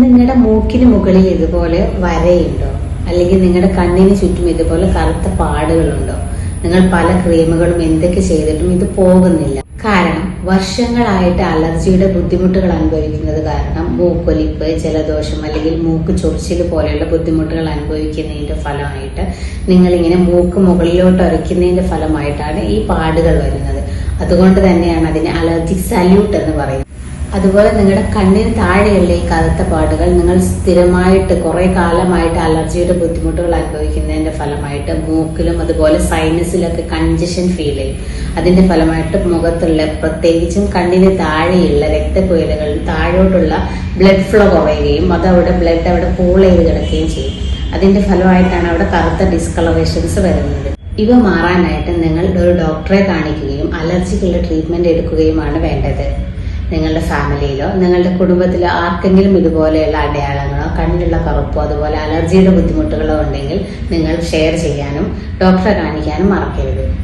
നിങ്ങളുടെ മൂക്കിന് മുകളിൽ ഇതുപോലെ വരയുണ്ടോ? അല്ലെങ്കിൽ നിങ്ങളുടെ കണ്ണിന് ചുറ്റും ഇതുപോലെ കറുത്ത പാടുകളുണ്ടോ? നിങ്ങൾ പല ക്രീമുകളും എന്തൊക്കെ ചെയ്തിട്ടും ഇത് പോകുന്നില്ല. കാരണം വർഷങ്ങളായിട്ട് അലർജിയുടെ ബുദ്ധിമുട്ടുകൾ അനുഭവിക്കുന്നത് കാരണം മൂക്കൊലിപ്പ്, ജലദോഷം അല്ലെങ്കിൽ മൂക്ക് ചൊറിച്ചിൽ പോലെയുള്ള ബുദ്ധിമുട്ടുകൾ അനുഭവിക്കുന്നതിന്റെ ഫലമായിട്ട് നിങ്ങളിങ്ങനെ മൂക്ക് മുകളിലോട്ട് ഉരയ്ക്കുന്നതിന്റെ ഫലമായിട്ടാണ് ഈ പാടുകൾ വരുന്നത്. അതുകൊണ്ട് തന്നെയാണ് അതിനെ അലർജിക് സല്യൂട്ട് എന്ന് പറയുന്നത്. അതുപോലെ നിങ്ങളുടെ കണ്ണിന് താഴെയുള്ള ഈ കറുത്ത പാടുകൾ നിങ്ങൾ സ്ഥിരമായിട്ട് കുറെ കാലമായിട്ട് അലർജിയുടെ ബുദ്ധിമുട്ടുകൾ അനുഭവിക്കുന്നതിന്റെ ഫലമായിട്ട് മൂക്കിലും അതുപോലെ സൈനസിലൊക്കെ കൺജഷൻ ഫീൽ ചെയ്യും. അതിന്റെ ഫലമായിട്ട് മുഖത്തുള്ള പ്രത്യേകിച്ചും കണ്ണിന് താഴെയുള്ള രക്തക്കുഴലുകളിൽ താഴോട്ടുള്ള ബ്ലഡ് ഫ്ലോ കുറയുകയും ബ്ലഡ് അവിടെ പൂൾ ചെയ്ത് കിടക്കുകയും ചെയ്യും. അതിന്റെ ഫലമായിട്ടാണ് അവിടെ കറുത്ത ഡിസ്കളറേഷൻസ് വരുന്നത്. ഇവ മാറാനായിട്ട് നിങ്ങൾ ഒരു ഡോക്ടറെ കാണിക്കുകയും അലർജിക്കുള്ള ട്രീറ്റ്മെന്റ് എടുക്കുകയുമാണ് വേണ്ടത്. നിങ്ങളുടെ ഫാമിലിയിലോ നിങ്ങളുടെ കുടുംബത്തിലോ ആർക്കെങ്കിലും ഇതുപോലെയുള്ള അടയാളങ്ങളോ കണ്ണിലുള്ള കറുപ്പോ അതുപോലെ അലർജിയുടെ ബുദ്ധിമുട്ടുകളോ ഉണ്ടെങ്കിൽ നിങ്ങൾ ഷെയർ ചെയ്യാനും ഡോക്ടറെ കാണിക്കാനും മറക്കരുത്.